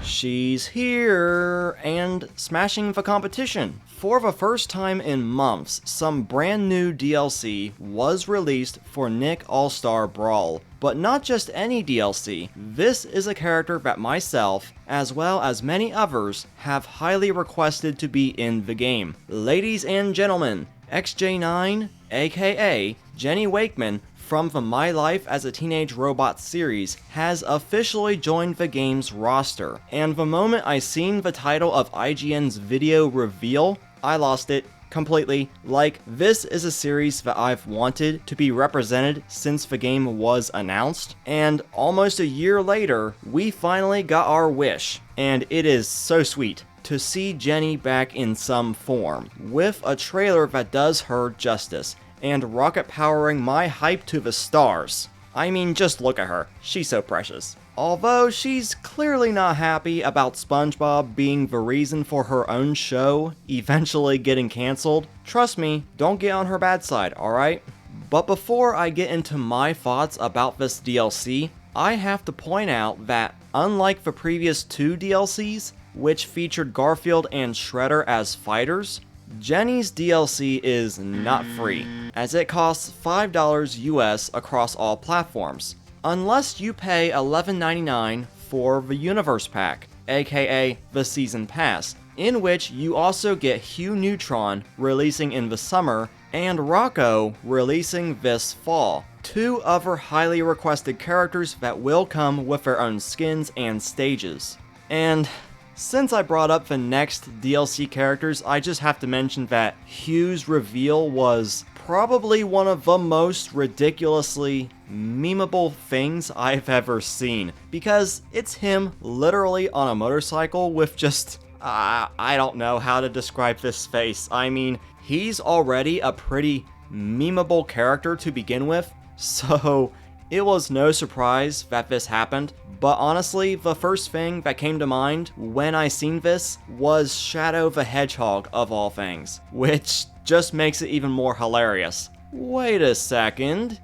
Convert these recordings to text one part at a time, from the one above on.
She's here and smashing the competition. For the first time in months, some brand new DLC was released for Nick All-Star Brawl. But not just any DLC, this is a character that myself, as well as many others, have highly requested to be in the game. Ladies and gentlemen, XJ-9, aka Jenny Wakeman, from the My Life as a Teenage Robot series, has officially joined the game's roster, and the moment I seen the title of IGN's video reveal, I lost it completely. Like, this is a series that I've wanted to be represented since the game was announced, and almost a year later, we finally got our wish, and it is so sweet to see Jenny back in some form, with a trailer that does her justice, and rocket powering my hype to the stars. I mean, just look at her, she's so precious. Although she's clearly not happy about SpongeBob being the reason for her own show eventually getting cancelled, trust me, don't get on her bad side, alright? But before I get into my thoughts about this DLC, I have to point out that unlike the previous two DLCs, which featured Garfield and Shredder as fighters, Jenny's DLC is not free, as it costs $5 US across all platforms, unless you pay $11.99 for the Universe Pack, aka the Season Pass, in which you also get Hugh Neutron releasing in the summer and Rocco releasing this fall. Two other highly requested characters that will come with their own skins and stages. And since I brought up the next DLC characters, I just have to mention that Hugh's reveal was probably one of the most ridiculously memeable things I've ever seen, because it's him literally on a motorcycle with just, I don't know how to describe this face. I mean, he's already a pretty memeable character to begin with, so it was no surprise that this happened. But honestly, the first thing that came to mind when I seen this was Shadow the Hedgehog of all things, which just makes it even more hilarious. Wait a second.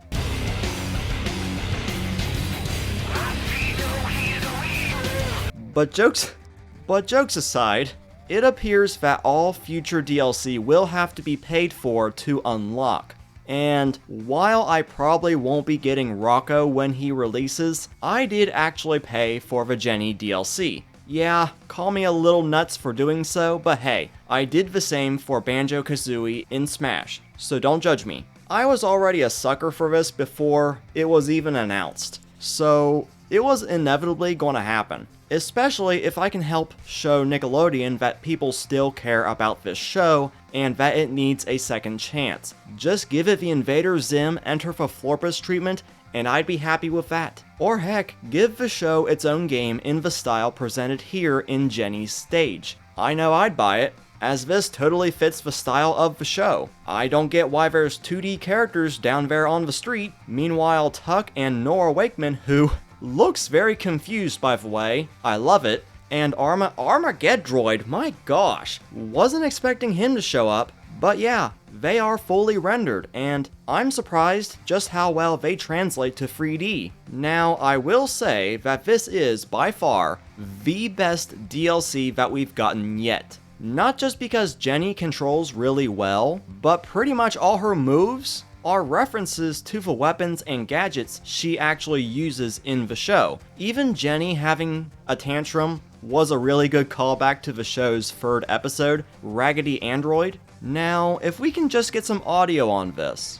But jokes aside, it appears that all future DLC will have to be paid for to unlock. And while I probably won't be getting Rocco when he releases, I did actually pay for the Jenny DLC. Yeah, call me a little nuts for doing so, but hey, I did the same for Banjo-Kazooie in Smash, so don't judge me. I was already a sucker for this before it was even announced, so it was inevitably gonna happen. Especially if I can help show Nickelodeon that people still care about this show and that it needs a second chance. Just give it the Invader Zim Enter the Florpus treatment and I'd be happy with that. Or heck, give the show its own game in the style presented here in Jenny's stage. I know I'd buy it, as this totally fits the style of the show. I don't get why there's 2D characters down there on the street. Meanwhile, Tuck and Nora Wakeman, who looks very confused, by the way, I love it, and Armageddroid, my gosh, wasn't expecting him to show up, but yeah, they are fully rendered, and I'm surprised just how well they translate to 3D. Now, I will say that this is, by far, the best DLC that we've gotten yet. Not just because Jenny controls really well, but pretty much all her moves are references to the weapons and gadgets she actually uses in the show. Even Jenny having a tantrum was a really good callback to the show's third episode, Raggedy Android. Now, if we can just get some audio on this.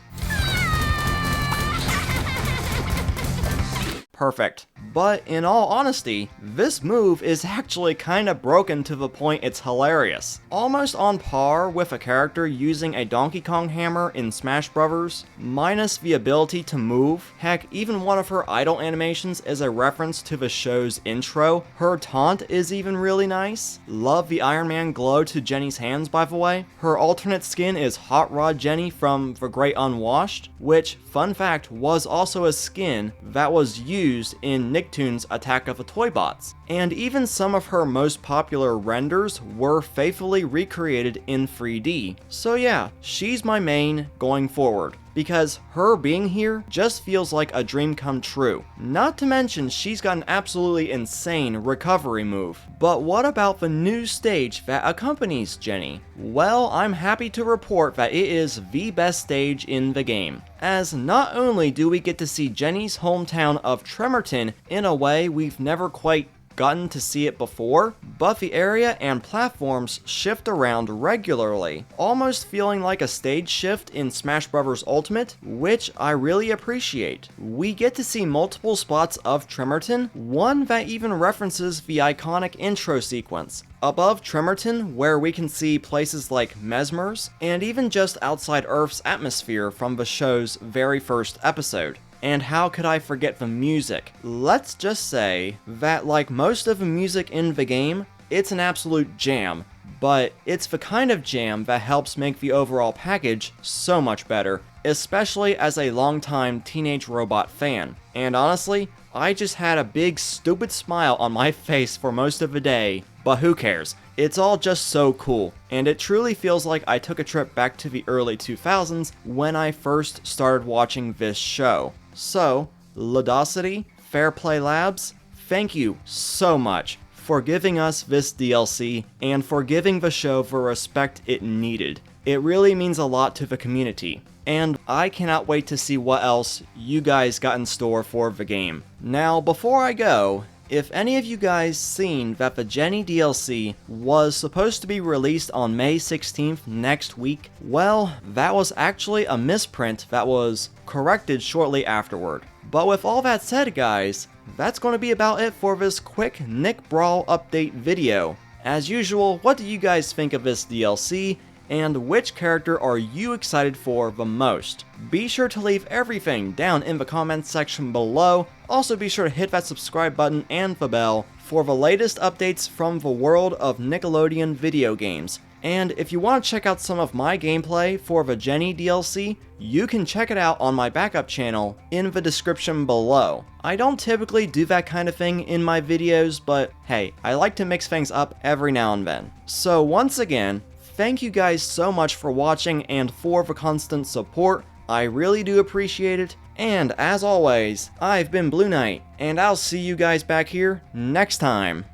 Perfect. But in all honesty, this move is actually kinda broken to the point it's hilarious. Almost on par with a character using a Donkey Kong hammer in Smash Bros, minus the ability to move. Heck, even one of her idle animations is a reference to the show's intro. Her taunt is even really nice. Love the Iron Man glow to Jenny's hands, by the way. Her alternate skin is Hot Rod Jenny from The Great Unwashed, which, fun fact, was also a skin that was used in in Nicktoons Attack of the Toybots. And even some of her most popular renders were faithfully recreated in 3D. So yeah, she's my main going forward, because her being here just feels like a dream come true. Not to mention, she's got an absolutely insane recovery move. But what about the new stage that accompanies Jenny? Well, I'm happy to report that it is the best stage in the game, as not only do we get to see Jenny's hometown of Tremerton in a way we've never quite gotten to see it before, but the area and platforms shift around regularly, almost feeling like a stage shift in Smash Bros. Ultimate, which I really appreciate. We get to see multiple spots of Tremerton, one that even references the iconic intro sequence. Above Tremerton, where we can see places like Mesmer's, and even just outside Earth's atmosphere from the show's very first episode. And how could I forget the music? Let's just say that like most of the music in the game, it's an absolute jam, but it's the kind of jam that helps make the overall package so much better, especially as a longtime Teenage Robot fan. And honestly, I just had a big stupid smile on my face for most of the day, but who cares? It's all just so cool, and it truly feels like I took a trip back to the early 2000s when I first started watching this show. So, Ludosity, Fairplay Labs, thank you so much for giving us this DLC and for giving the show the respect it needed. It really means a lot to the community, and I cannot wait to see what else you guys got in store for the game. Now, before I go, if any of you guys seen that the Jenny DLC was supposed to be released on May 16th next week, well, that was actually a misprint that was corrected shortly afterward. But with all that said, guys, that's going to be about it for this quick Nick Brawl update video. As usual, what do you guys think of this DLC? And which character are you excited for the most? Be sure to leave everything down in the comments section below. Also be sure to hit that subscribe button and the bell for the latest updates from the world of Nickelodeon video games. And if you want to check out some of my gameplay for the Jenny DLC, you can check it out on my backup channel in the description below. I don't typically do that kind of thing in my videos, but hey, I like to mix things up every now and then. So once again, thank you guys so much for watching and for the constant support. I really do appreciate it. And as always, I've been Blue Knight, and I'll see you guys back here next time.